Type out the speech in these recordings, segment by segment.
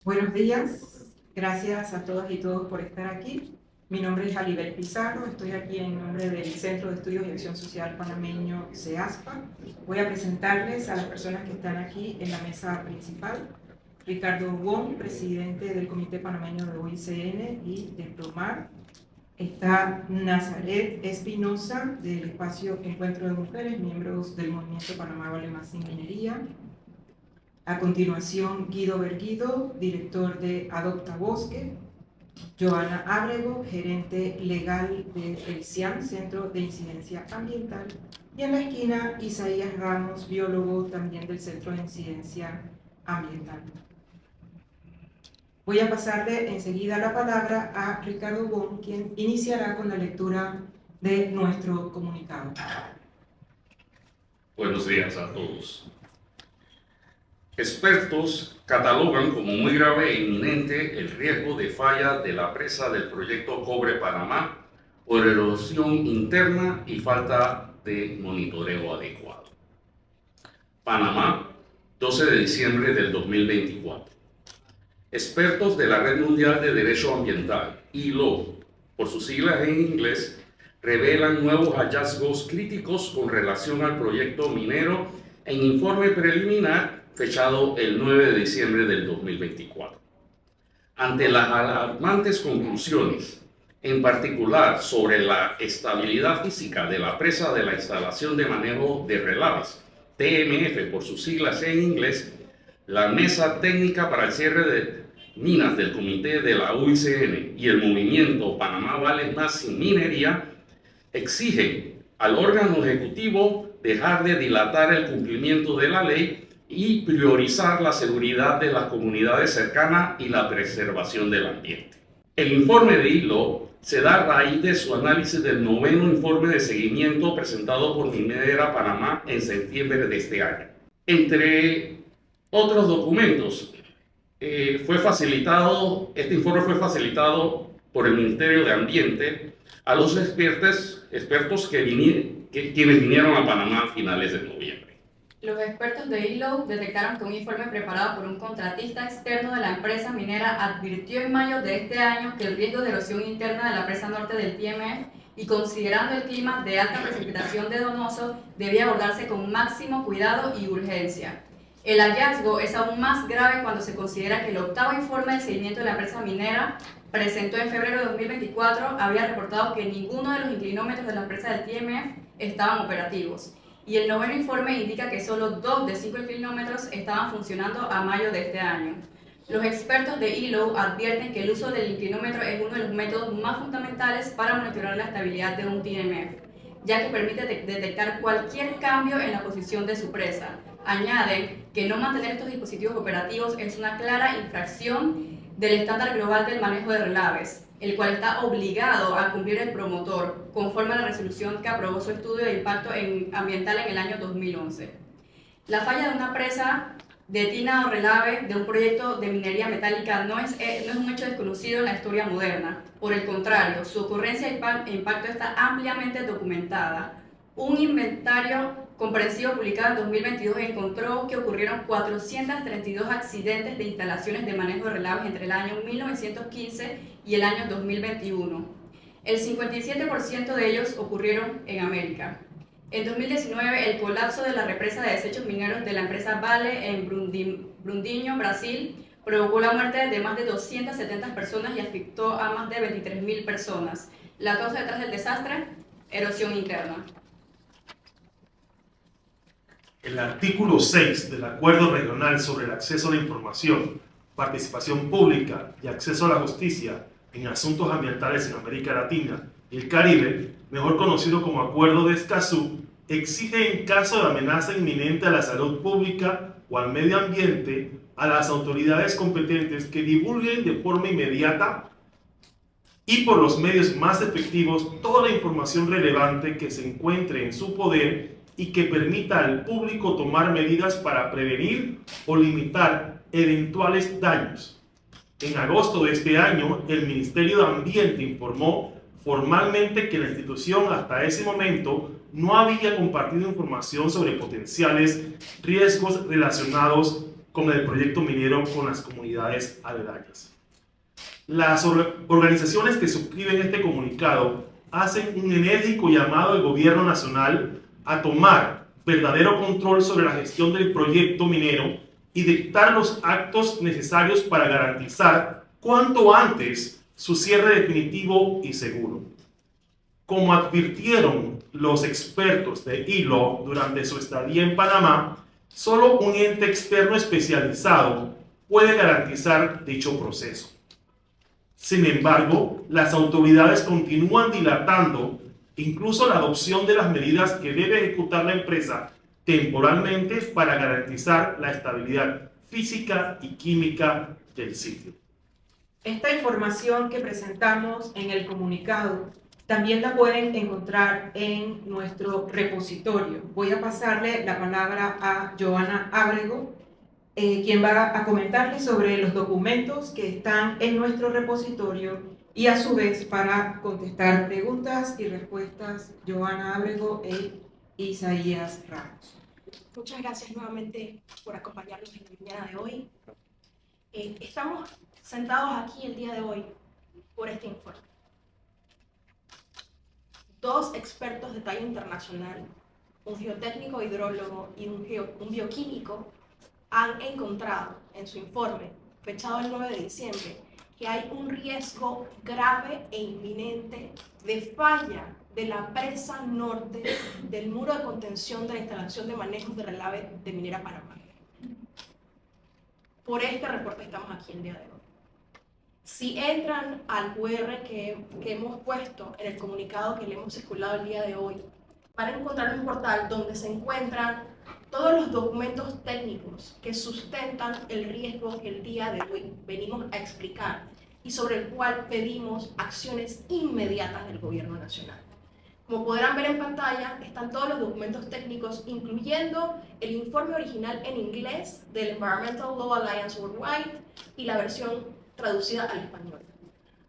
Buenos días, gracias a todas y todos por estar aquí. Mi nombre es Alibel Pizarro, estoy aquí en nombre del Centro de Estudios y Acción Social Panameño CEASPA. Voy a presentarles a las personas que están aquí en la mesa principal. Ricardo Wong, presidente del Comité Panameño de OICN y de PROMAR. Está Nazaret Espinosa, del Espacio Encuentro de Mujeres, miembros del Movimiento Panamá Vale Más Sin Minería. A continuación, Guido Berguido, director de Adopta Bosque. Joana Ábrego, gerente legal del CIAM, Centro de Incidencia Ambiental. Y en la esquina, Isaías Ramos, biólogo también del Centro de Incidencia Ambiental. Voy a pasarle enseguida la palabra a Ricardo Wong, quien iniciará con la lectura de nuestro comunicado. Buenos días a todos. Expertos catalogan como muy grave e inminente el riesgo de falla de la presa del proyecto Cobre Panamá por erosión interna y falta de monitoreo adecuado. Panamá, 12 de diciembre del 2024. Expertos de la Red Mundial de Derecho Ambiental, ILO, por sus siglas en inglés, revelan nuevos hallazgos críticos con relación al proyecto minero en informe preliminar fechado el 9 de diciembre del 2024. Ante las alarmantes conclusiones, en particular sobre la estabilidad física de la presa de la instalación de manejo de relaves, TMF por sus siglas en inglés, la Mesa Técnica para el Cierre de Minas del Comité de la OICN y el Movimiento Panamá Vale Más Sin Minería exigen al órgano ejecutivo dejar de dilatar el cumplimiento de la ley y priorizar la seguridad de las comunidades cercanas y la preservación del ambiente. El informe de ILO se da a raíz de su análisis del noveno informe de seguimiento presentado por Minera Panamá en septiembre de este año. Entre otros documentos, este informe fue facilitado por el Ministerio de Ambiente a los expertos quienes vinieron a Panamá a finales de noviembre. Los expertos de ILO detectaron que un informe preparado por un contratista externo de la empresa minera advirtió en mayo de este año que el riesgo de erosión interna de la presa norte del TMF y considerando el clima de alta precipitación de Donoso debía abordarse con máximo cuidado y urgencia. El hallazgo es aún más grave cuando se considera que el octavo informe de seguimiento de la empresa minera presentó en febrero de 2024 había reportado que ninguno de los inclinómetros de la presa del TMF estaban operativos. Y el noveno informe indica que solo 2 de 5 kilómetros estaban funcionando a mayo de este año. Los expertos de ILO advierten que el uso del inclinómetro es uno de los métodos más fundamentales para monitorear la estabilidad de un TMF, ya que permite detectar cualquier cambio en la posición de su presa. Añaden que no mantener estos dispositivos operativos es una clara infracción del estándar global del manejo de relaves, el cual está obligado a cumplir el promotor, conforme a la resolución que aprobó su estudio de impacto ambiental en el año 2011. La falla de una presa de tina o relave de un proyecto de minería metálica no es un hecho desconocido en la historia moderna. Por el contrario, su ocurrencia e impacto está ampliamente documentada. Un inventario comprensivo publicado en 2022 encontró que ocurrieron 432 accidentes de instalaciones de manejo de relaves entre el año 1915 y el año 2021. El 57% de ellos ocurrieron en América. En 2019, el colapso de la represa de desechos mineros de la empresa Vale en Brumadinho, Brasil, provocó la muerte de más de 270 personas y afectó a más de 23.000 personas. La causa detrás del desastre: erosión interna. El artículo 6 del Acuerdo Regional sobre el Acceso a la Información, Participación Pública y Acceso a la Justicia en Asuntos Ambientales en América Latina y el Caribe, mejor conocido como Acuerdo de Escazú, exige en caso de amenaza inminente a la salud pública o al medio ambiente a las autoridades competentes que divulguen de forma inmediata y por los medios más efectivos toda la información relevante que se encuentre en su poder y que permita al público tomar medidas para prevenir o limitar eventuales daños. En agosto de este año, el Ministerio de Ambiente informó formalmente que la institución hasta ese momento no había compartido información sobre potenciales riesgos relacionados con el proyecto minero con las comunidades aledañas. Las organizaciones que suscriben este comunicado hacen un enérgico llamado al gobierno nacional a tomar verdadero control sobre la gestión del proyecto minero y dictar los actos necesarios para garantizar cuanto antes su cierre definitivo y seguro. Como advirtieron los expertos de ILO durante su estadía en Panamá, solo un ente externo especializado puede garantizar dicho proceso. Sin embargo, las autoridades continúan dilatando incluso la adopción de las medidas que debe ejecutar la empresa temporalmente para garantizar la estabilidad física y química del sitio. Esta información que presentamos en el comunicado también la pueden encontrar en nuestro repositorio. Voy a pasarle la palabra a Joana Ábrego, quien va a comentarles sobre los documentos que están en nuestro repositorio y a su vez para contestar preguntas y respuestas, Joana Ábrego e Isaías Ramos. Muchas gracias nuevamente por acompañarnos en la mañana de hoy. Estamos sentados aquí el día de hoy por este informe. Dos expertos de talla internacional, un geotécnico hidrólogo y un bioquímico, han encontrado en su informe, fechado el 9 de diciembre, que hay un riesgo grave e inminente de falla de la presa norte del muro de contención de la instalación de manejo de relave de Minera Panamá. Por este reporte estamos aquí el día de hoy. Si entran al QR que hemos puesto en el comunicado que le hemos circulado el día de hoy, van a encontrar un portal donde se encuentran todos los documentos técnicos que sustentan el riesgo que el día de hoy venimos a explicar y sobre el cual pedimos acciones inmediatas del Gobierno Nacional. Como podrán ver en pantalla, están todos los documentos técnicos, incluyendo el informe original en inglés del Environmental Law Alliance Worldwide y la versión traducida al español.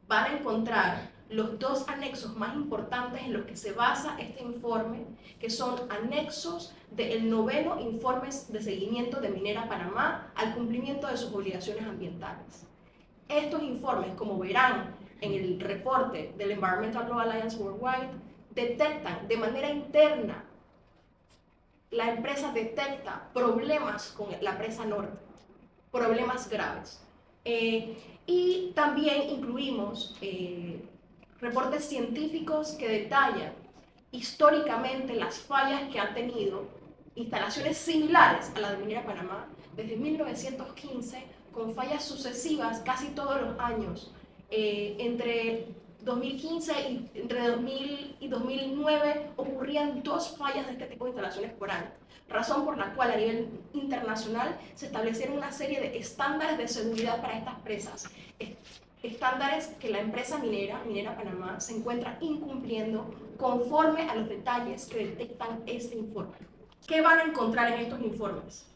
Van a encontrar los dos anexos más importantes en los que se basa este informe, que son anexos del 9º informe de seguimiento de Minera Panamá al cumplimiento de sus obligaciones ambientales. Estos informes, como verán en el reporte del Environmental Law Alliance Worldwide, detectan de manera interna, la empresa detecta problemas con la presa norte, problemas graves. Y también incluimos reportes científicos que detallan históricamente las fallas que han tenido instalaciones similares a la de Minera Panamá desde 1915, con fallas sucesivas casi todos los años. Entre 2015 y entre 2000 y 2009 ocurrían 2 fallas de este tipo de instalaciones por año, razón por la cual a nivel internacional se establecieron una serie de estándares de seguridad para estas presas, estándares que la empresa Minera Panamá, se encuentra incumpliendo conforme a los detalles que detectan este informe. ¿Qué van a encontrar en estos informes?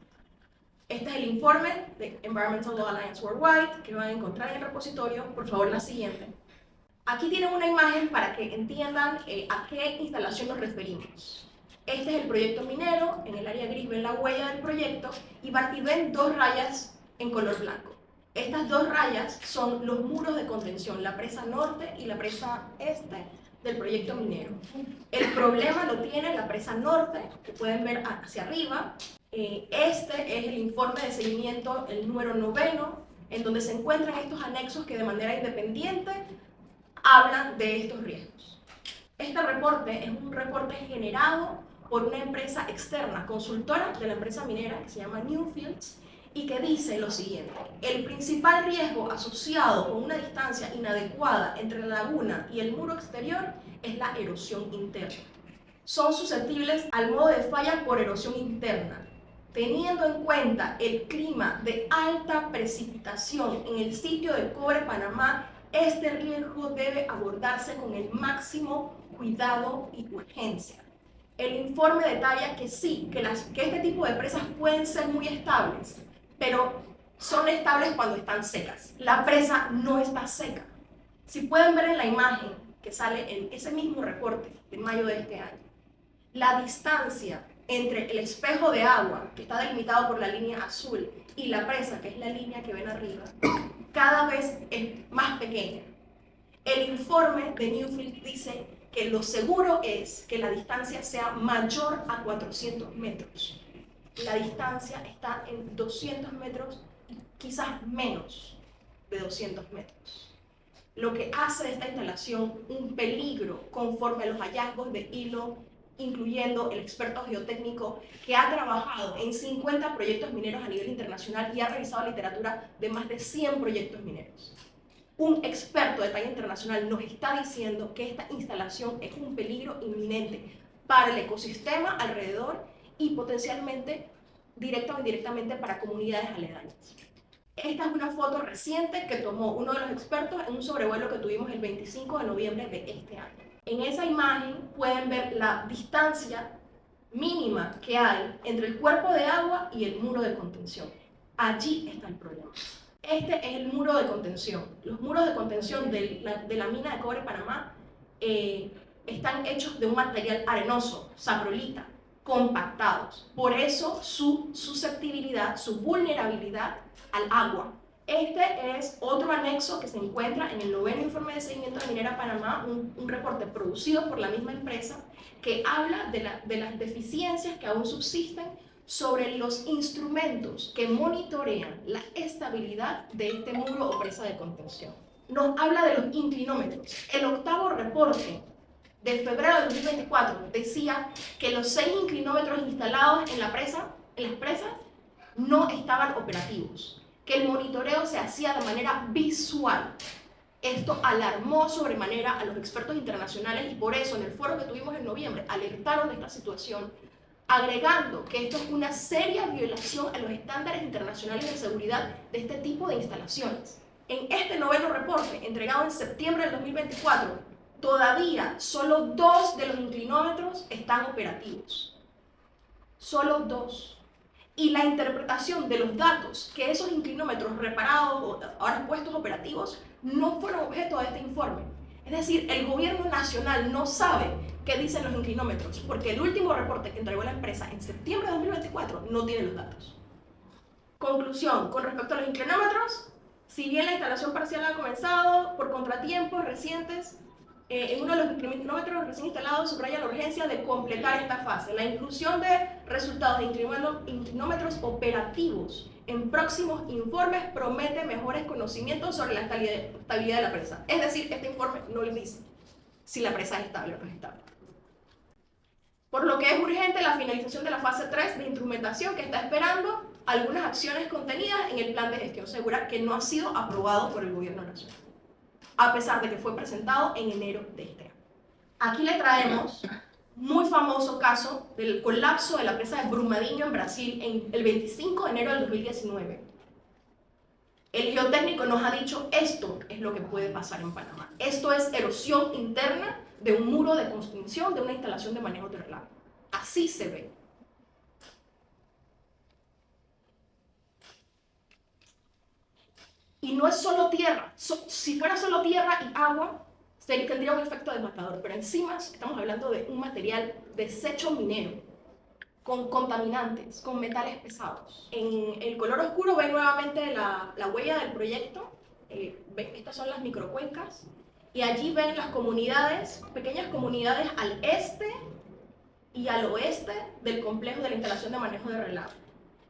Este es el informe de Environmental Law Alliance Worldwide que van a encontrar en el repositorio. Por favor, la siguiente. Aquí tienen una imagen para que entiendan a qué instalación nos referimos. Este es el proyecto minero. En el área gris ven la huella del proyecto y ven 2 rayas en color blanco. Estas 2 rayas son los muros de contención, la presa norte y la presa este del proyecto minero. El problema lo tiene la presa norte, que pueden ver hacia arriba. Este es el informe de seguimiento, el número 9º, en donde se encuentran estos anexos que de manera independiente hablan de estos riesgos. Este reporte es un reporte generado por una empresa externa, consultora de la empresa minera, que se llama Newfields, y que dice lo siguiente: el principal riesgo asociado con una distancia inadecuada entre la laguna y el muro exterior es la erosión interna. Son susceptibles al modo de falla por erosión interna. Teniendo en cuenta el clima de alta precipitación en el sitio de Cobre Panamá, este riesgo debe abordarse con el máximo cuidado y urgencia. El informe detalla que sí, que este tipo de presas pueden ser muy estables, pero son estables cuando están secas. La presa no está seca. Si pueden ver en la imagen que sale en ese mismo reporte de mayo de este año, la distancia entre el espejo de agua, que está delimitado por la línea azul, y la presa, que es la línea que ven arriba, cada vez es más pequeña. El informe de Newfield dice que lo seguro es que la distancia sea mayor a 400 metros. La distancia está en 200 metros, quizás menos de 200 metros. Lo que hace de esta instalación un peligro conforme a los hallazgos de hilo, incluyendo el experto geotécnico que ha trabajado en 50 proyectos mineros a nivel internacional y ha revisado literatura de más de 100 proyectos mineros. Un experto de talla internacional nos está diciendo que esta instalación es un peligro inminente para el ecosistema alrededor y potencialmente, directa o indirectamente, para comunidades aledañas. Esta es una foto reciente que tomó uno de los expertos en un sobrevuelo que tuvimos el 25 de noviembre de este año. En esa imagen pueden ver la distancia mínima que hay entre el cuerpo de agua y el muro de contención. Allí está el problema. Este es el muro de contención. Los muros de contención de la mina de cobre Panamá están hechos de un material arenoso, saprolita, compactados. Por eso su susceptibilidad, su vulnerabilidad al agua. Este es otro anexo que se encuentra en el 9º informe de seguimiento de Minera Panamá, un reporte producido por la misma empresa que habla de las deficiencias que aún subsisten sobre los instrumentos que monitorean la estabilidad de este muro o presa de contención. Nos habla de los inclinómetros. El 8º reporte de febrero de 2024 decía que los 6 inclinómetros instalados en las presas no estaban operativos, que el monitoreo se hacía de manera visual. Esto alarmó sobremanera a los expertos internacionales y por eso en el foro que tuvimos en noviembre alertaron de esta situación, agregando que esto es una seria violación a los estándares internacionales de seguridad de este tipo de instalaciones. En este 9º reporte, entregado en septiembre del 2024, todavía solo 2 de los inclinómetros están operativos. Solo 2. Y la interpretación de los datos que esos inclinómetros reparados o ahora puestos operativos no fueron objeto de este informe. Es decir, el gobierno nacional no sabe qué dicen los inclinómetros, porque el último reporte que entregó la empresa en septiembre de 2024 no tiene los datos. Conclusión, con respecto a los inclinómetros, si bien la instalación parcial ha comenzado por contratiempos recientes, en uno de los inclinómetros recién instalados subraya la urgencia de completar esta fase. La inclusión de resultados de inclinómetros operativos en próximos informes promete mejores conocimientos sobre la estabilidad de la presa. Es decir, este informe no les dice si la presa es estable o no es estable. Por lo que es urgente la finalización de la fase 3 de instrumentación que está esperando algunas acciones contenidas en el plan de gestión segura que no ha sido aprobado por el gobierno nacional, a pesar de que fue presentado en enero de este año. Aquí le traemos muy famoso caso del colapso de la presa de Brumadinho en Brasil en el 25 de enero del 2019. El geotécnico nos ha dicho esto es lo que puede pasar en Panamá. Esto es erosión interna de un muro de construcción de una instalación de manejo de relaves. Así se ve. Y no es solo tierra. Si fuera solo tierra y agua, tendría un efecto devastador. Pero encima estamos hablando de un material desecho minero, con contaminantes, con metales pesados. En el color oscuro ven nuevamente la huella del proyecto. Ven, estas son las microcuencas. Y allí ven las comunidades, pequeñas comunidades al este y al oeste del complejo de la instalación de manejo de relave,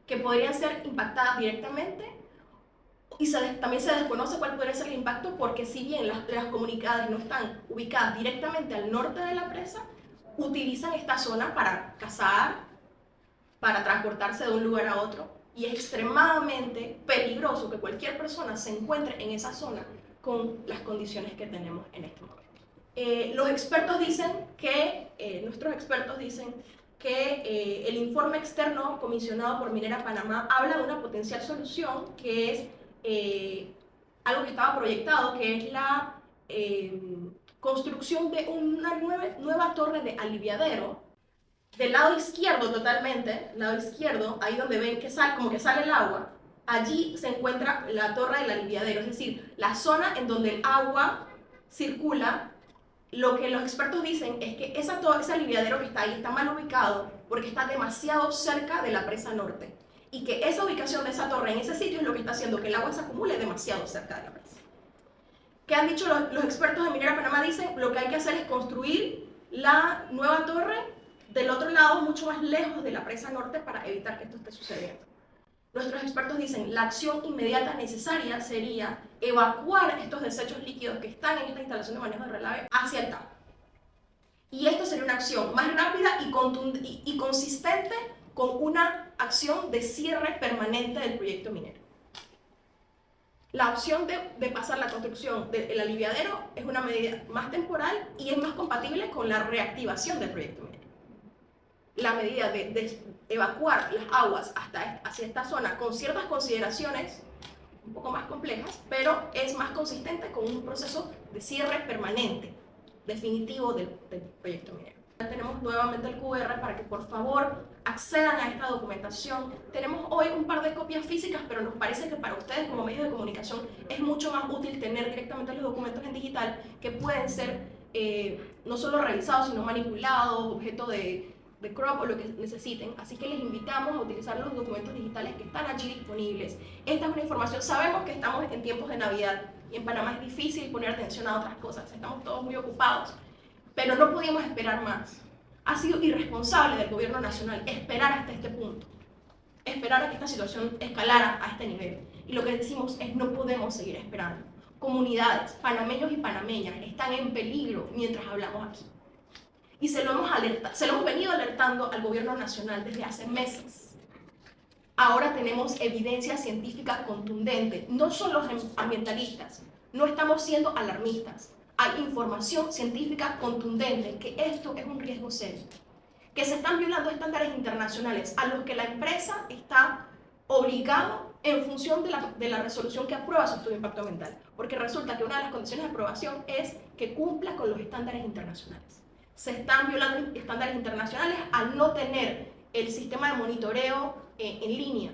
que podrían ser impactadas directamente. Y también se desconoce cuál podría ser el impacto porque si bien las comunidades no están ubicadas directamente al norte de la presa, utilizan esta zona para cazar, para transportarse de un lugar a otro. Y es extremadamente peligroso que cualquier persona se encuentre en esa zona con las condiciones que tenemos en este momento. Los expertos dicen que, nuestros expertos dicen que el informe externo comisionado por Minera Panamá habla de una potencial solución que es algo que estaba proyectado, que es la construcción de una nueva torre de aliviadero del lado izquierdo totalmente, lado izquierdo, ahí donde ven que como que sale el agua, allí se encuentra la torre del aliviadero, es decir, la zona en donde el agua circula lo que los expertos dicen es que ese aliviadero que está ahí está mal ubicado porque está demasiado cerca de la presa norte y que esa ubicación de esa torre en ese sitio es lo que está haciendo que el agua se acumule demasiado cerca de la presa. ¿Qué han dicho los expertos de Minera Panamá? Dicen lo que hay que hacer es construir la nueva torre del otro lado, mucho más lejos de la presa norte, para evitar que esto esté sucediendo. Nuestros expertos dicen la acción inmediata necesaria sería evacuar estos desechos líquidos que están en esta instalación de manejo de relave hacia el TAP. Y esto sería una acción más rápida y consistente con una acción de cierre permanente del proyecto minero. La opción de pasar la construcción del aliviadero es una medida más temporal y es más compatible con la reactivación del proyecto minero. La medida de evacuar las aguas hacia esta zona con ciertas consideraciones un poco más complejas, pero es más consistente con un proceso de cierre permanente, definitivo del proyecto minero. Tenemos nuevamente el QR para que por favor accedan a esta documentación. Tenemos hoy un par de copias físicas, pero nos parece que para ustedes como medios de comunicación es mucho más útil tener directamente los documentos en digital, que pueden ser no solo revisados, sino manipulados, objeto de crop o lo que necesiten. Así que les invitamos a utilizar los documentos digitales que están allí disponibles. Esta es una información, sabemos que estamos en tiempos de Navidad y en Panamá es difícil poner atención a otras cosas, estamos todos muy ocupados, pero no podíamos esperar más. Ha sido irresponsable del gobierno nacional esperar hasta este punto, esperar a que esta situación escalara a este nivel. Y lo que decimos es no podemos seguir esperando. Comunidades, panameños y panameñas están en peligro mientras hablamos aquí. Y se lo hemos venido alertando al gobierno nacional desde hace meses. Ahora tenemos evidencia científica contundente. No son los ambientalistas, no estamos siendo alarmistas. Hay información científica contundente que esto es un riesgo serio, que se están violando estándares internacionales a los que la empresa está obligada en función de la resolución que aprueba su estudio de impacto ambiental, porque resulta que una de las condiciones de aprobación es que cumpla con los estándares internacionales. Se están violando estándares internacionales al no tener el sistema de monitoreo en línea,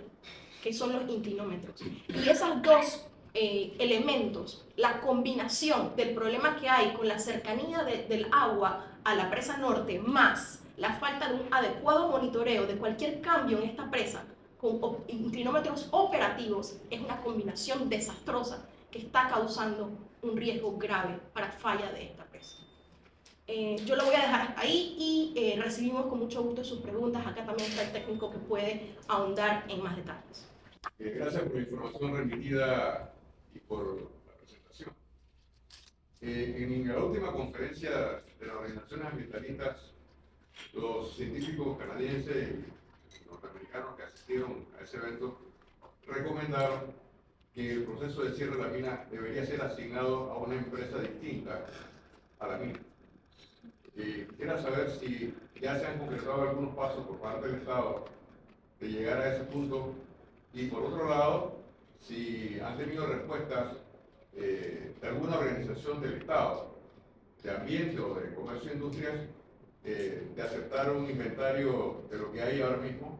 que son los inclinómetros. Y esos dos elementos, la combinación del problema que hay con la cercanía del agua a la presa norte, más la falta de un adecuado monitoreo de cualquier cambio en esta presa con inclinómetros operativos, es una combinación desastrosa que está causando un riesgo grave para falla de esta presa. Yo lo voy a dejar hasta ahí y recibimos con mucho gusto sus preguntas. Acá también está el técnico que puede ahondar en más detalles. Gracias por la información remitida y por la presentación. En la última conferencia de las organizaciones ambientalistas, los científicos canadienses y norteamericanos que asistieron a ese evento recomendaron que el proceso de cierre de la mina debería ser asignado a una empresa distinta a la mina. Quisiera saber si ya se han concretado algunos pasos por parte del Estado de llegar a ese punto, y por otro lado, si han tenido respuestas de alguna organización del Estado, de ambiente o de comercio e industrias, de aceptar un inventario de lo que hay ahora mismo,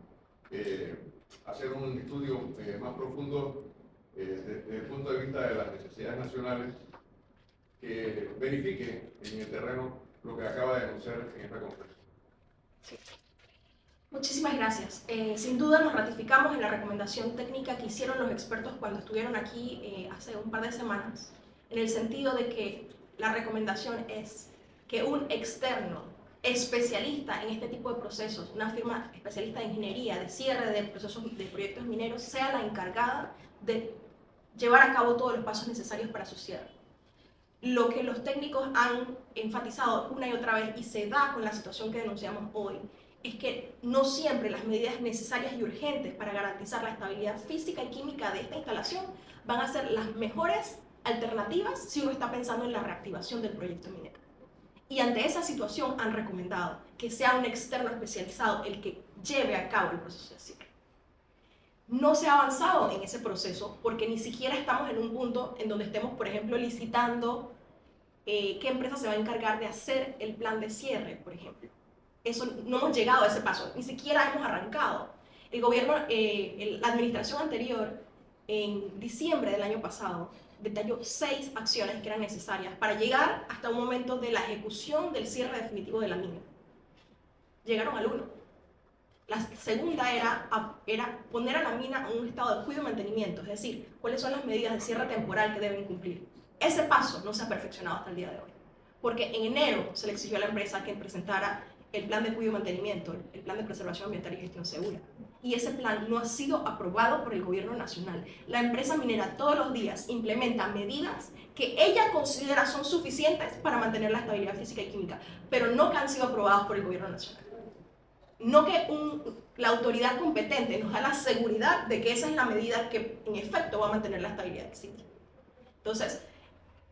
hacer un estudio más profundo desde el punto de vista de las necesidades nacionales, que verifique en el terreno lo que acaba de anunciar en esta conferencia. Sí. Muchísimas gracias. Sin duda nos ratificamos en la recomendación técnica que hicieron los expertos cuando estuvieron aquí hace un par de semanas, en el sentido de que la recomendación es que un externo especialista en este tipo de procesos, una firma especialista de ingeniería, de cierre de procesos de proyectos mineros, sea la encargada de llevar a cabo todos los pasos necesarios para su cierre. Lo que los técnicos han enfatizado una y otra vez, y se da con la situación que denunciamos hoy, es que no siempre las medidas necesarias y urgentes para garantizar la estabilidad física y química de esta instalación van a ser las mejores alternativas si uno está pensando en la reactivación del proyecto minero. Y ante esa situación han recomendado que sea un externo especializado el que lleve a cabo el proceso de cierre. No se ha avanzado en ese proceso porque ni siquiera estamos en un punto en donde estemos, por ejemplo, licitando qué empresa se va a encargar de hacer el plan de cierre, por ejemplo. Eso, no hemos llegado a ese paso, ni siquiera hemos arrancado. El gobierno, la administración anterior, en diciembre del año pasado, detalló 6 acciones que eran necesarias para llegar hasta un momento de la ejecución del cierre definitivo de la mina. Llegaron al 1. La segunda era poner a la mina en un estado de cuidado y mantenimiento, es decir, cuáles son las medidas de cierre temporal que deben cumplir. Ese paso no se ha perfeccionado hasta el día de hoy, porque en enero se le exigió a la empresa que presentara el plan de cuidado y mantenimiento, el plan de preservación ambiental y gestión segura. Y ese plan no ha sido aprobado por el gobierno nacional. La empresa minera todos los días implementa medidas que ella considera son suficientes para mantener la estabilidad física y química, pero no que han sido aprobadas por el gobierno nacional. No que la autoridad competente nos da la seguridad de que esa es la medida que en efecto va a mantener la estabilidad del sitio. Entonces,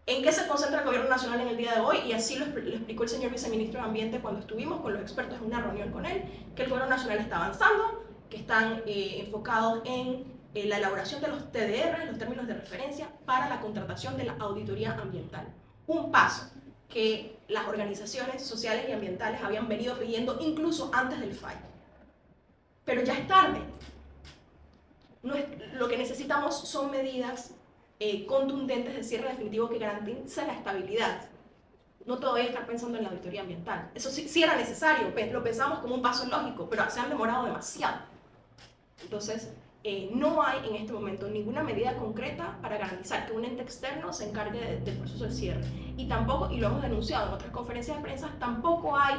¿en qué se concentra el gobierno nacional en el día de hoy? Y así lo explicó el señor viceministro de Ambiente cuando estuvimos con los expertos en una reunión con él, que el gobierno nacional está avanzando, que están enfocados en la elaboración de los TDR, los términos de referencia, para la contratación de la auditoría ambiental. Un paso que las organizaciones sociales y ambientales habían venido pidiendo incluso antes del fallo. Pero ya es tarde. Lo que necesitamos son medidas contundentes de cierre definitivo que garanticen la estabilidad. No todavía estar pensando en la auditoría ambiental. Eso sí era necesario, lo pensamos como un paso lógico, pero se han demorado demasiado. Entonces, no hay en este momento ninguna medida concreta para garantizar que un ente externo se encargue del proceso de cierre. Y tampoco, y lo hemos denunciado en otras conferencias de prensa, tampoco hay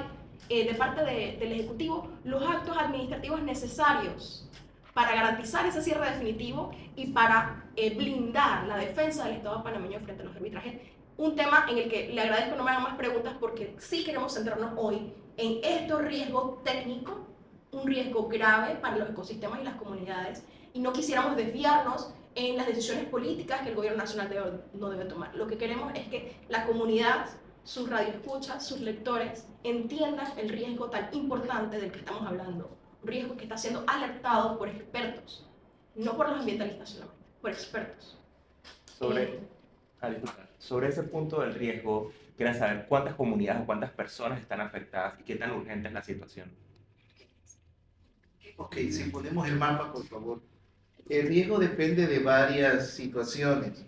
de parte del Ejecutivo los actos administrativos necesarios para garantizar ese cierre definitivo y para blindar la defensa del Estado panameño frente a los arbitrajes. Un tema en el que le agradezco no me hagan más preguntas porque sí queremos centrarnos hoy en este riesgo técnico, un riesgo grave para los ecosistemas y las comunidades, y no quisiéramos desviarnos en las decisiones políticas que el gobierno nacional no debe tomar. Lo que queremos es que la comunidad, sus radioescuchas, sus lectores, entiendan el riesgo tan importante del que estamos hablando. Un riesgo que está siendo alertado por expertos, no por los ambientalistas solamente, por expertos. Sobre ese punto del riesgo, quería saber cuántas comunidades o cuántas personas están afectadas y qué tan urgente es la situación. Ok, si ponemos el mapa, por favor. El riesgo depende de varias situaciones.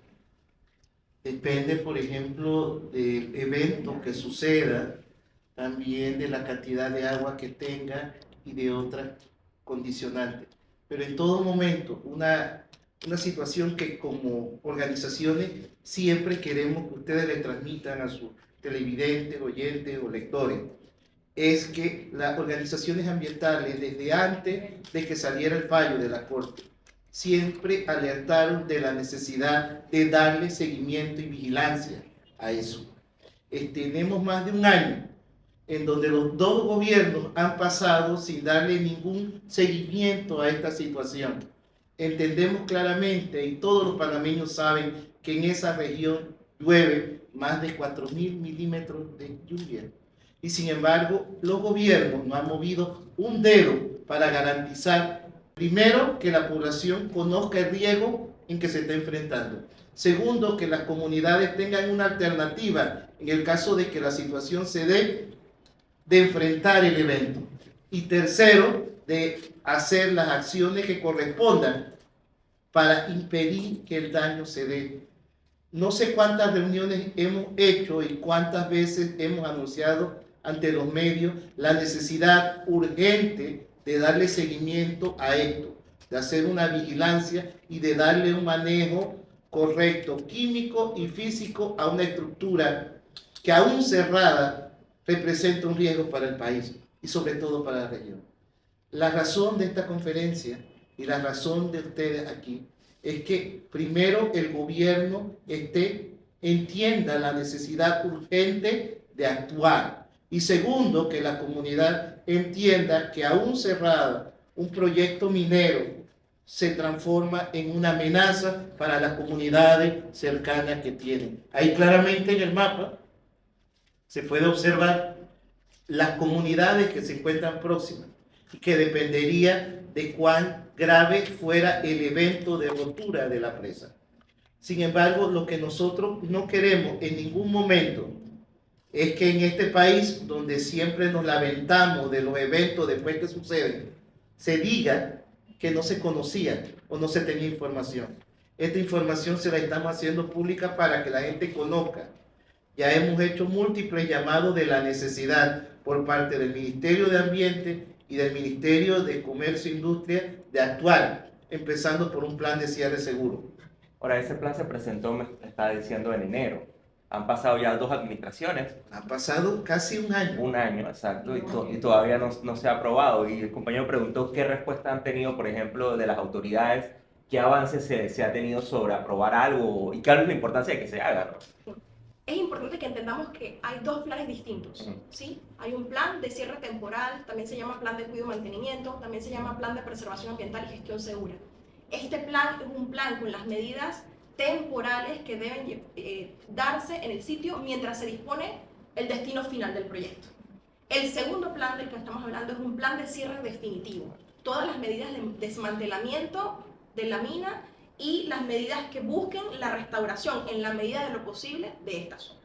Depende, por ejemplo, del evento que suceda, también de la cantidad de agua que tenga y de otras condicionantes. Pero en todo momento, una situación que como organizaciones siempre queremos que ustedes le transmitan a sus televidentes, oyentes o lectores, es que las organizaciones ambientales, desde antes de que saliera el fallo de la Corte, siempre alertaron de la necesidad de darle seguimiento y vigilancia a eso. Tenemos más de un año en donde los dos gobiernos han pasado sin darle ningún seguimiento a esta situación. Entendemos claramente, y todos los panameños saben, que en esa región llueve más de 4.000 milímetros de lluvia. Y sin embargo, los gobiernos no han movido un dedo para garantizar, primero, que la población conozca el riesgo en que se está enfrentando. Segundo, que las comunidades tengan una alternativa en el caso de que la situación se dé, de enfrentar el evento. Y tercero, de hacer las acciones que correspondan para impedir que el daño se dé. No sé cuántas reuniones hemos hecho y cuántas veces hemos anunciado ante los medios la necesidad urgente de darle seguimiento a esto, de hacer una vigilancia y de darle un manejo correcto, químico y físico a una estructura que aún cerrada representa un riesgo para el país y sobre todo para la región. La razón de esta conferencia y la razón de ustedes aquí es que primero el gobierno entienda la necesidad urgente de actuar y segundo que la comunidad entienda que aún cerrada un proyecto minero se transforma en una amenaza para las comunidades cercanas que tienen. Ahí claramente en el mapa se puede observar las comunidades que se encuentran próximas y que dependería de cuán grave fuera el evento de rotura de la presa. Sin embargo, lo que nosotros no queremos en ningún momento es que en este país, donde siempre nos lamentamos de los eventos después que suceden, se diga que no se conocía o no se tenía información. esta información se la estamos haciendo pública para que la gente conozca. Ya hemos hecho múltiples llamados de la necesidad por parte del Ministerio de Ambiente y del Ministerio de Comercio e Industria de actuar, empezando por un plan de cierre seguro. Ahora, ese plan se presentó, me está diciendo, en enero. Han pasado ya 2 administraciones. Ha pasado casi un año. Un año, exacto, y todavía no se ha aprobado. Y el compañero preguntó qué respuesta han tenido, por ejemplo, de las autoridades, qué avances se ha tenido sobre aprobar algo y cuál es la importancia de que se haga, ¿no? Es importante que entendamos que hay 2 planes distintos, ¿sí? Hay un plan de cierre temporal, también se llama plan de cuidado y mantenimiento, también se llama plan de preservación ambiental y gestión segura. Este plan es un plan con las medidas temporales que deben darse en el sitio mientras se dispone el destino final del proyecto. El segundo plan del que estamos hablando es un plan de cierre definitivo. Todas las medidas de desmantelamiento de la mina y las medidas que busquen la restauración en la medida de lo posible de esta zona.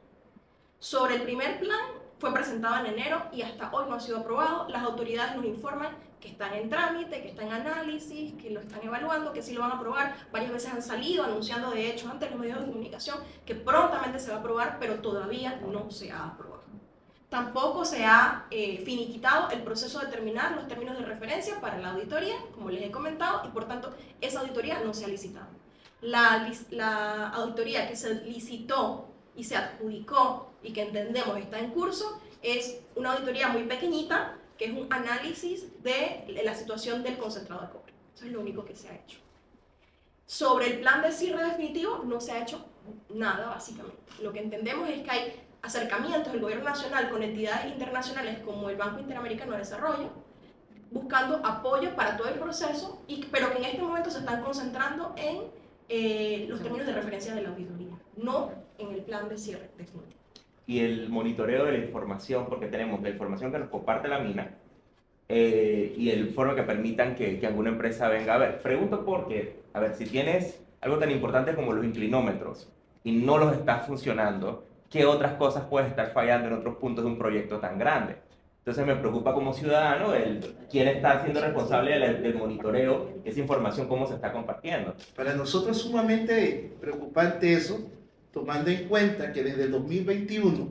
Sobre el primer plan, fue presentado en enero y hasta hoy no ha sido aprobado. Las autoridades nos informan que están en trámite, que está en análisis, que lo están evaluando, que sí lo van a aprobar. Varias veces han salido anunciando, de hecho, ante los medios de comunicación, que prontamente se va a aprobar, pero todavía no se ha aprobado. Tampoco se ha finiquitado el proceso de determinar los términos de referencia para la auditoría, como les he comentado, y por tanto esa auditoría no se ha licitado. La auditoría que se licitó y se adjudicó y que entendemos está en curso es una auditoría muy pequeñita, que es un análisis de la situación del concentrado de cobre. Eso es lo único que se ha hecho. Sobre el plan de cierre definitivo no se ha hecho nada, básicamente. Lo que entendemos es que hay acercamientos del gobierno nacional con entidades internacionales como el Banco Interamericano de Desarrollo, buscando apoyo para todo el proceso, pero que en este momento se están concentrando en los términos de referencia de la auditoría, no en el plan de cierre definitivo. Y el monitoreo de la información, porque tenemos la información que nos comparte la mina y el informe que permitan que alguna empresa venga a ver. Pregunto porque, a ver, si tienes algo tan importante como los inclinómetros y no los estás funcionando, ¿qué otras cosas puedes estar fallando en otros puntos de un proyecto tan grande? Entonces me preocupa como ciudadano quién está siendo responsable del monitoreo, esa información, cómo se está compartiendo. Para nosotros es sumamente preocupante eso, tomando en cuenta que desde el 2021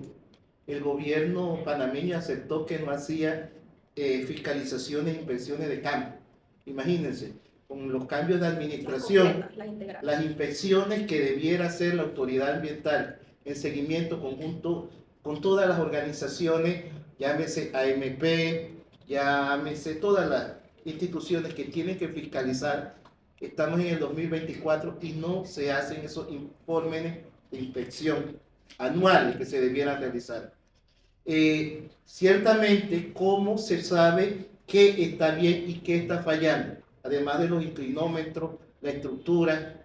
el gobierno panameño aceptó que no hacía fiscalizaciones e inspecciones de campo. Imagínense, con los cambios de administración, las inspecciones que debiera hacer la autoridad ambiental en seguimiento conjunto con todas las organizaciones, llámese AMP, llámese todas las instituciones que tienen que fiscalizar. Estamos en el 2024 y no se hacen esos informes de inspección anuales que se debieran realizar. Ciertamente, ¿cómo se sabe qué está bien y qué está fallando? Además de los inclinómetros, la estructura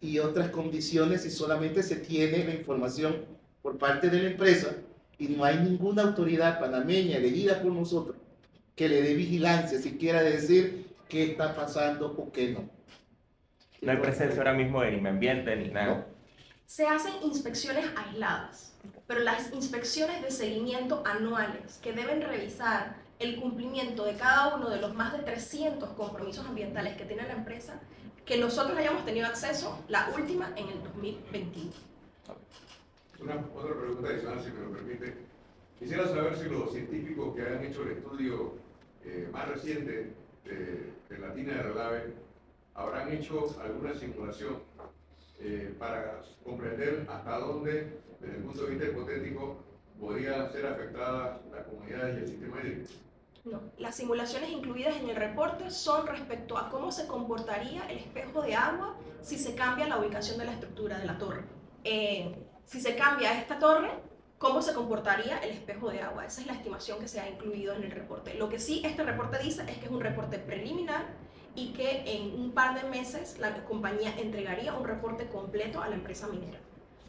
y otras condiciones, si solamente se tiene la información por parte de la empresa y no hay ninguna autoridad panameña elegida por nosotros que le dé vigilancia, siquiera de decir qué está pasando o qué no. No hay presencia ahora mismo de ni ambiente ni nada. No. Se hacen inspecciones aisladas, pero las inspecciones de seguimiento anuales que deben revisar el cumplimiento de cada uno de los más de 300 compromisos ambientales que tiene la empresa, que nosotros hayamos tenido acceso, la última en el 2021. Otra pregunta adicional, si me lo permite. Quisiera saber si los científicos que han hecho el estudio más reciente de la tina de Relave habrán hecho alguna simulación para comprender hasta dónde, desde el punto de vista hipotético, podría ser afectada la comunidad y el sistema hídrico. No, las simulaciones incluidas en el reporte son respecto a cómo se comportaría el espejo de agua si se cambia la ubicación de la estructura de la torre. Si se cambia esta torre, ¿cómo se comportaría el espejo de agua? Esa es la estimación que se ha incluido en el reporte. Lo que sí este reporte dice es que es un reporte preliminar y que en un par de meses la compañía entregaría un reporte completo a la empresa minera.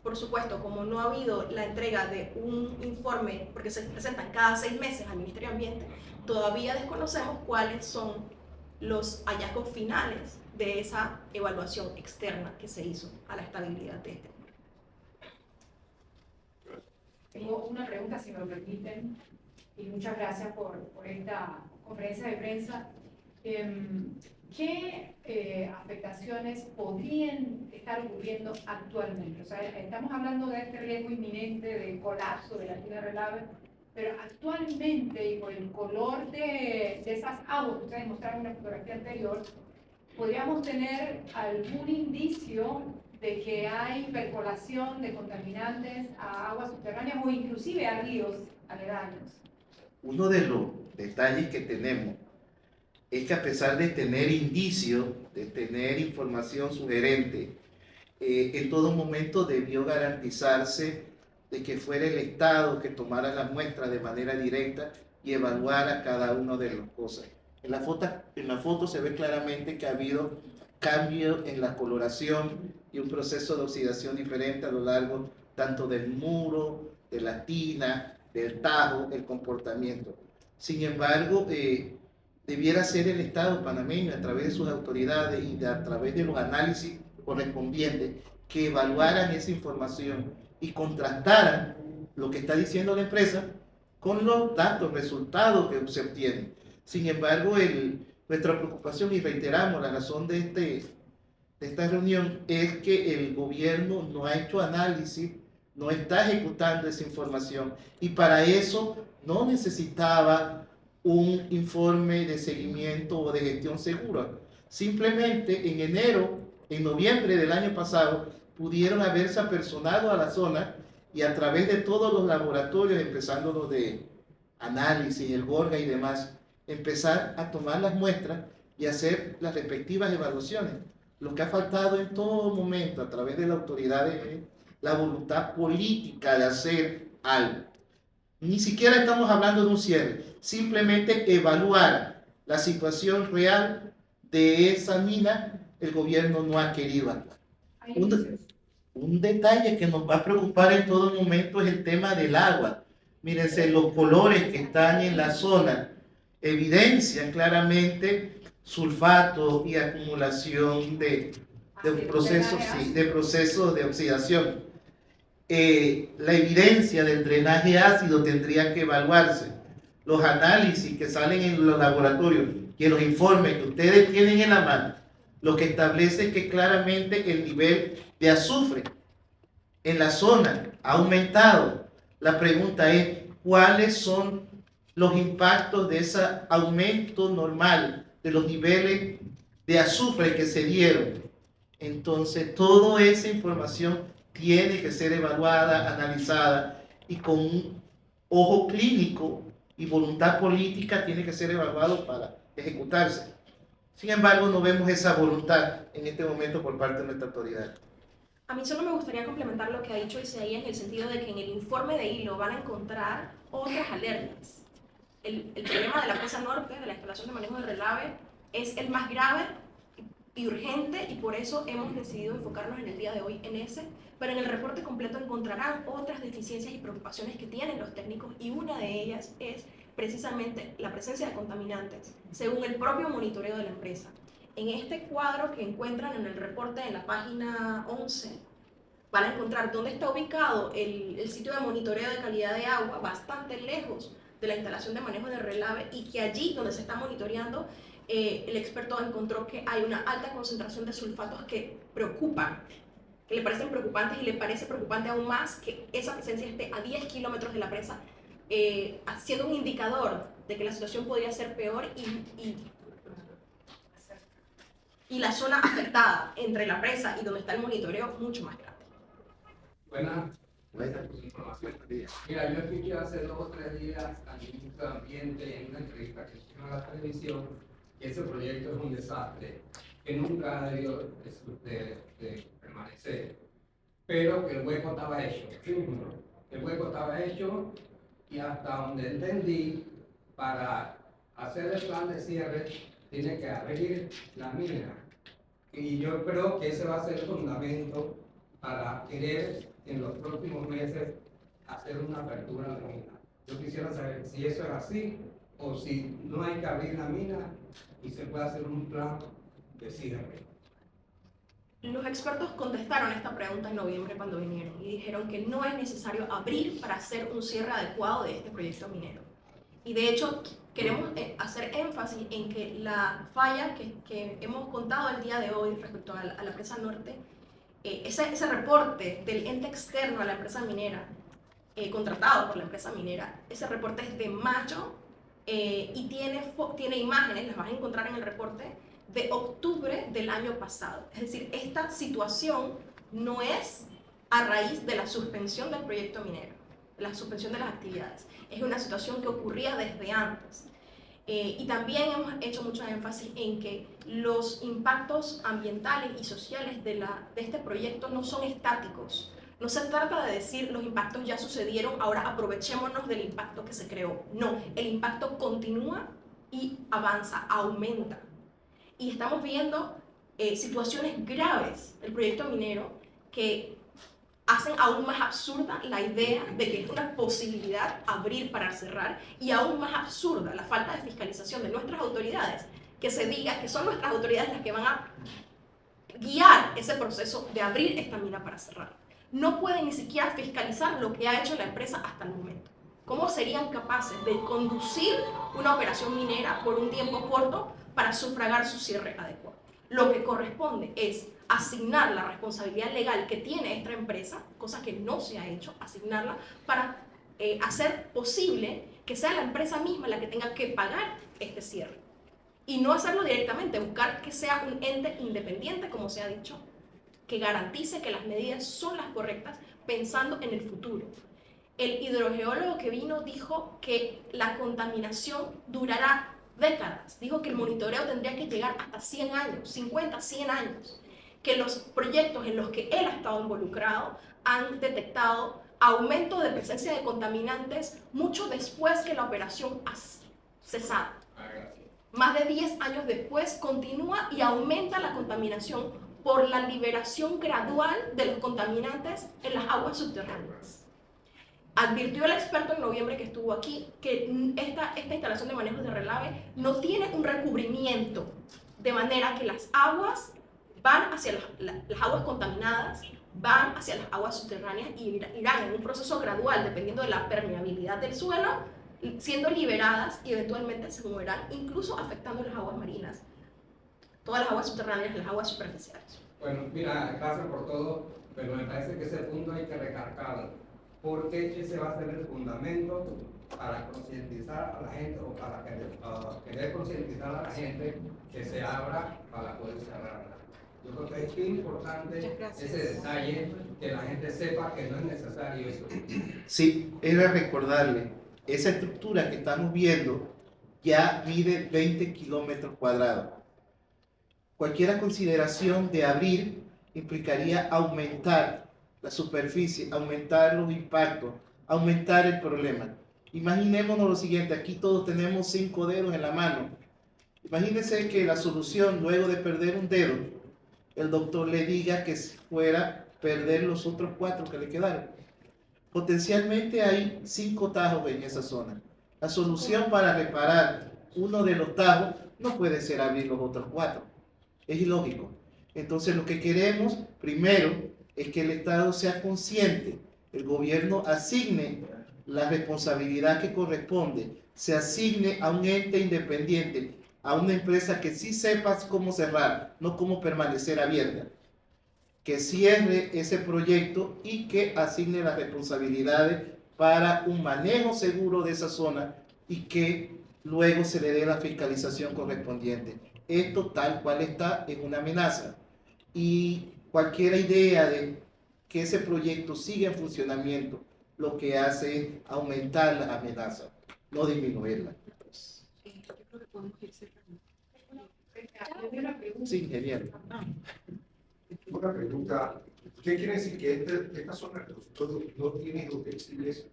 Por supuesto, como no ha habido la entrega de un informe, porque se presentan cada 6 meses al Ministerio de Ambiente, todavía desconocemos cuáles son los hallazgos finales de esa evaluación externa que se hizo a la estabilidad de este. Tengo una pregunta, si me lo permiten, y muchas gracias por esta conferencia de prensa. ¿qué afectaciones podrían estar ocurriendo actualmente? O sea, estamos hablando de este riesgo inminente de colapso de la tina Relave, pero actualmente, y por el color de esas aguas que ustedes mostraron en la fotografía anterior, podríamos tener algún indicio de que hay percolación de contaminantes a aguas subterráneas o inclusive a ríos aledaños. Uno de los detalles que tenemos es que a pesar de tener indicios, de tener información sugerente, en todo momento debió garantizarse de que fuera el Estado que tomara las muestras de manera directa y evaluara cada una de las cosas. En la foto se ve claramente que ha habido cambio en la coloración y un proceso de oxidación diferente a lo largo tanto del muro, de la tina, del tajo, el comportamiento. Sin embargo, debiera ser el Estado panameño, a través de sus autoridades y a través de los análisis correspondientes, que evaluaran esa información y contrastaran lo que está diciendo la empresa con los datos, resultados que se obtienen. Sin embargo, nuestra preocupación, y reiteramos la razón de esta reunión, es que el gobierno no ha hecho análisis, no está ejecutando esa información, y para eso no necesitaba un informe de seguimiento o de gestión segura. Simplemente en noviembre del año pasado, pudieron haberse apersonado a la zona y a través de todos los laboratorios, empezando los de análisis, el Gorga y demás, empezar a tomar las muestras y hacer las respectivas evaluaciones. Lo que ha faltado en todo momento a través de la autoridad es la voluntad política de hacer algo. Ni siquiera estamos hablando de un cierre, simplemente evaluar la situación real de esa mina. El gobierno no ha querido actuar. Un detalle que nos va a preocupar en todo momento es el tema del agua. Mírense, los colores que están en la zona evidencian claramente sulfato y acumulación de procesos de oxidación. La evidencia del drenaje ácido tendría que evaluarse. Los análisis que salen en los laboratorios y en los informes que ustedes tienen en la mano, lo que establece es que claramente el nivel de azufre en la zona ha aumentado. La pregunta es, ¿cuáles son los impactos de ese aumento normal de los niveles de azufre que se dieron? Entonces, toda esa información tiene que ser evaluada, analizada, y con un ojo clínico y voluntad política tiene que ser evaluado para ejecutarse. Sin embargo, no vemos esa voluntad en este momento por parte de nuestra autoridad. A mí solo me gustaría complementar lo que ha dicho Isaías en el sentido de que en el informe de hilo van a encontrar otras alertas. El problema de la presa norte, de la instalación de manejo de relave, es el más grave y urgente, y por eso hemos decidido enfocarnos en el día de hoy en ese, pero en el reporte completo encontrarán otras deficiencias y preocupaciones que tienen los técnicos, y una de ellas es precisamente la presencia de contaminantes, según el propio monitoreo de la empresa. En este cuadro que encuentran en el reporte en la página 11, van a encontrar dónde está ubicado el sitio de monitoreo de calidad de agua, bastante lejos de la instalación de manejo de relave, y que allí donde se está monitoreando, el experto encontró que hay una alta concentración de sulfatos que preocupan, que le parecen preocupantes, y le parece preocupante aún más que esa presencia esté a 10 kilómetros de la presa, siendo un indicador de que la situación podría ser peor, y la zona afectada entre la presa y donde está el monitoreo mucho más grande. Buenas. Mira, yo escuché hace 2 o 3 días al ministro de Ambiente en una entrevista que hicieron a la televisión que ese proyecto es un desastre, que nunca ha debido de permanecer, pero que el hueco estaba hecho. El hueco estaba hecho, y hasta donde entendí, para hacer el plan de cierre tiene que abrir la mina, y yo creo que ese va a ser el fundamento para querer en los próximos meses hacer una apertura de la mina. Yo quisiera saber si eso es así o si no hay que abrir la mina y se puede hacer un plan de cierre. Los expertos contestaron esta pregunta en noviembre cuando vinieron y dijeron que no es necesario abrir para hacer un cierre adecuado de este proyecto minero. Y de hecho, queremos hacer énfasis en que la falla que hemos contado el día de hoy respecto a la presa norte, ese reporte del ente externo a la empresa minera, contratado por la empresa minera, ese reporte es de mayo y tiene imágenes, las vas a encontrar en el reporte, de octubre del año pasado. Es decir, esta situación no es a raíz de la suspensión del proyecto minero, la suspensión de las actividades. Es una situación que ocurría desde antes. Y también hemos hecho mucho énfasis en que los impactos ambientales y sociales de este proyecto no son estáticos. No se trata de decir los impactos ya sucedieron, ahora aprovechémonos del impacto que se creó. No, el impacto continúa y avanza, aumenta. Y estamos viendo situaciones graves del proyecto minero que hacen aún más absurda la idea de que es una posibilidad abrir para cerrar, y aún más absurda la falta de fiscalización de nuestras autoridades, que se diga que son nuestras autoridades las que van a guiar ese proceso de abrir esta mina para cerrar. No pueden ni siquiera fiscalizar lo que ha hecho la empresa hasta el momento. ¿Cómo serían capaces de conducir una operación minera por un tiempo corto para sufragar su cierre adecuado? Lo que corresponde es asignar la responsabilidad legal que tiene esta empresa, cosa que no se ha hecho, asignarla para hacer posible que sea la empresa misma la que tenga que pagar este cierre. Y no hacerlo directamente, buscar que sea un ente independiente, como se ha dicho, que garantice que las medidas son las correctas pensando en el futuro. El hidrogeólogo que vino dijo que la contaminación durará décadas. Dijo que el monitoreo tendría que llegar hasta 100 años, 50, 100 años. Que los proyectos en los que él ha estado involucrado han detectado aumento de presencia de contaminantes mucho después que la operación ha cesado. Más de 10 años después continúa y aumenta la contaminación por la liberación gradual de los contaminantes en las aguas subterráneas. Advirtió el experto en noviembre que estuvo aquí que esta instalación de manejo de relave no tiene un recubrimiento, de manera que las aguas van hacia las aguas contaminadas, van hacia las aguas subterráneas y irán en un proceso gradual, dependiendo de la permeabilidad del suelo, siendo liberadas y eventualmente se moverán, incluso afectando las aguas marinas, todas las aguas subterráneas, las aguas superficiales. Bueno, mira, gracias por todo, pero me parece que ese punto hay que recargarlo, porque ese va a ser el fundamento para concientizar a la gente, o para querer concientizar a la gente que se abra para poder cerrarla. Yo creo que es bien importante ese detalle, que la gente sepa que no es necesario eso. Sí, era recordarle, esa estructura que estamos viendo ya mide 20 kilómetros cuadrados. Cualquier consideración de abrir implicaría aumentar la superficie, aumentar los impactos, aumentar el problema. Imaginémonos lo siguiente, aquí todos tenemos 5 dedos en la mano. Imagínense que la solución, luego de perder un dedo, el doctor le diga que fuera perder los otros 4 que le quedaron. Potencialmente hay 5 tajos en esa zona. La solución para reparar uno de los tajos no puede ser abrir los otros 4. Es ilógico. Entonces lo que queremos, primero, es que el Estado sea consciente, el gobierno asigne la responsabilidad que corresponde, se asigne a un ente independiente, a una empresa que sí sepa cómo cerrar, no cómo permanecer abierta, que cierre ese proyecto y que asigne las responsabilidades para un manejo seguro de esa zona y que luego se le dé la fiscalización correspondiente. Esto tal cual está es una amenaza, y cualquier idea de que ese proyecto siga en funcionamiento lo que hace es aumentar la amenaza, no disminuirla. Yo creo que podemos ir cerrando. Sí, genial. Una pregunta, ¿qué quiere decir que esta zona de los suelos no tiene geotextiles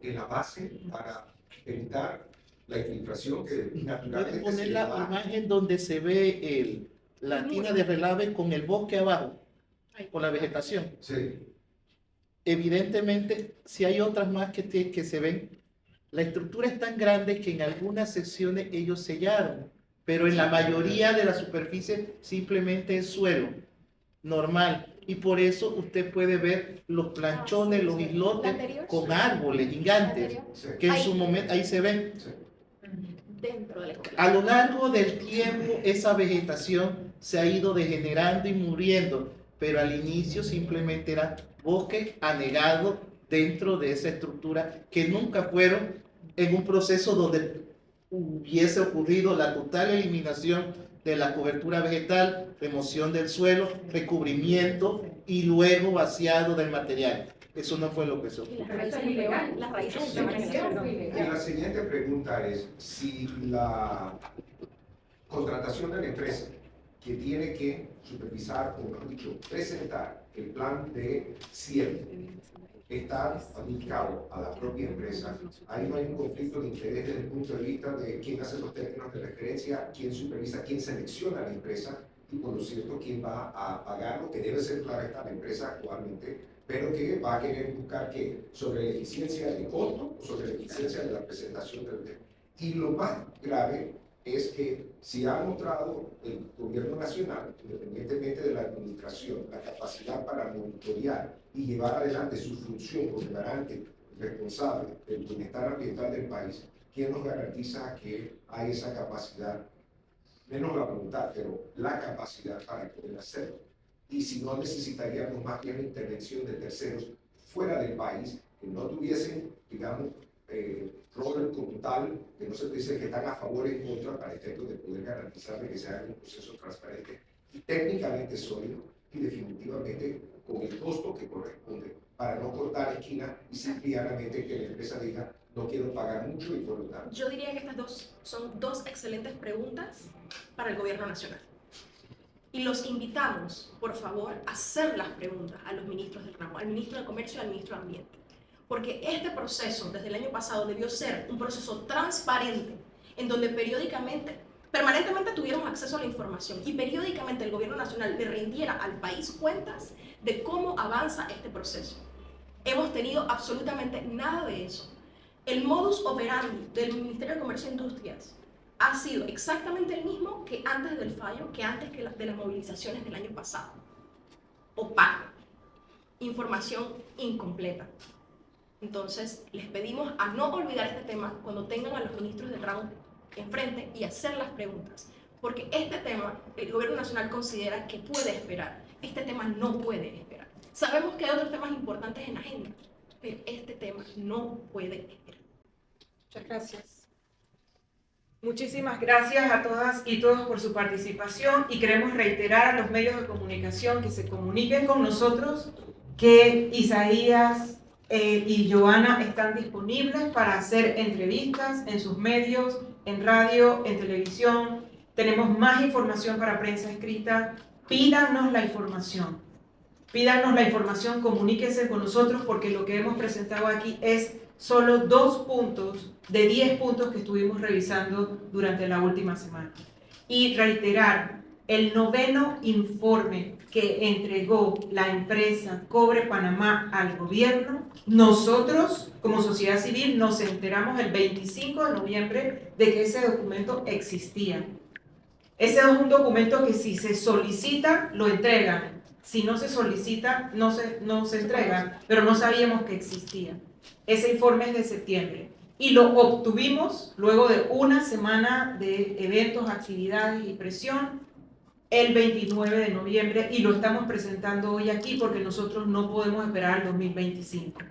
en la base para evitar la infiltración que naturalmente Puedes poner se la da? imagen donde se ve la tina de relave con el bosque abajo, con la vegetación. Sí. Evidentemente, si hay otras más que se ven, la estructura es tan grande que en algunas secciones ellos sellaron, pero en la mayoría de la superficie simplemente es suelo normal, y por eso usted puede ver los planchones, los islotes con árboles gigantes, Sí. que en su momento ahí se ven. Sí. dentro de la escuela. A lo largo del tiempo, esa vegetación se ha ido degenerando y muriendo, pero al inicio simplemente era bosque anegado dentro de esa estructura que nunca fueron en un proceso donde hubiese ocurrido la total eliminación de la cobertura vegetal, remoción del suelo, recubrimiento y luego vaciado del material. Eso no fue lo que se ocurrió. Las raíces ilegales. Las raíces ilegales. Y la siguiente pregunta es si la contratación de la empresa que tiene que supervisar, o mejor dicho, presentar el plan de cierre está aplicado a la propia empresa, ahí no hay un conflicto de interés desde el punto de vista de quién hace los términos de referencia, quién supervisa, quién selecciona a la empresa y por lo cierto quién va a pagar lo que debe ser clara está la empresa actualmente, pero que va a querer buscar que sobre la eficiencia de costo o sobre la eficiencia de la presentación del tema. Y lo más grave es que si ha mostrado el gobierno nacional, independientemente de la administración, la capacidad para monitorear y llevar adelante su función como garante responsable del bienestar ambiental del país, ¿quién nos garantiza que hay esa capacidad? Menos la voluntad, pero la capacidad para poder hacerlo. Y si no, necesitaríamos más bien la intervención de terceros fuera del país que no tuviesen, digamos, rol como tal, que no se dice que están a favor y en contra para efectos de poder garantizar que se haga un proceso transparente y técnicamente sólido y definitivamente con el costo que corresponde para no cortar esquina y simplemente que la empresa diga no quiero pagar mucho y por lo tanto. Yo diría que estas son dos excelentes preguntas para el gobierno nacional. Y los invitamos, por favor, a hacer las preguntas a los ministros del ramo, al ministro de Comercio y al ministro de Ambiente. Porque este proceso, desde el año pasado, debió ser un proceso transparente, en donde permanentemente tuviéramos acceso a la información y periódicamente el gobierno nacional le rindiera al país cuentas de cómo avanza este proceso. Hemos tenido absolutamente nada de eso. El modus operandi del Ministerio de Comercio e Industrias ha sido exactamente el mismo que antes del fallo, que antes de las movilizaciones del año pasado. Opaco. Información incompleta. Entonces, les pedimos a no olvidar este tema cuando tengan a los ministros del ramo enfrente y hacer las preguntas. Porque este tema, el gobierno nacional considera que puede esperar. Este tema no puede esperar. Sabemos que hay otros temas importantes en la agenda, pero este tema no puede esperar. Muchas gracias. Muchísimas gracias a todas y todos por su participación y queremos reiterar a los medios de comunicación que se comuniquen con nosotros, que Isaías y Joana están disponibles para hacer entrevistas en sus medios, en radio, en televisión. Tenemos más información para prensa escrita. Pídanos la información. Pídanos la información, comuníquense con nosotros porque lo que hemos presentado aquí es solo 2 puntos de 10 puntos que estuvimos revisando durante la última semana. Y reiterar, el 9º informe que entregó la empresa Cobre Panamá al gobierno, nosotros como sociedad civil nos enteramos el 25 de noviembre de que ese documento existía. Ese es un documento que si se solicita, lo entregan. Si no se solicita, no se entrega, pero no sabíamos que existía. Ese informe es de septiembre y lo obtuvimos luego de una semana de eventos, actividades y presión el 29 de noviembre y lo estamos presentando hoy aquí porque nosotros no podemos esperar al 2025.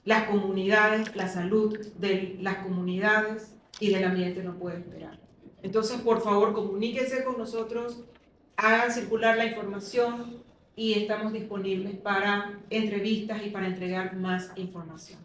Las comunidades, la salud de las comunidades y del ambiente no puede esperar. Entonces, por favor, comuníquense con nosotros, hagan circular la información y estamos disponibles para entrevistas y para entregar más información.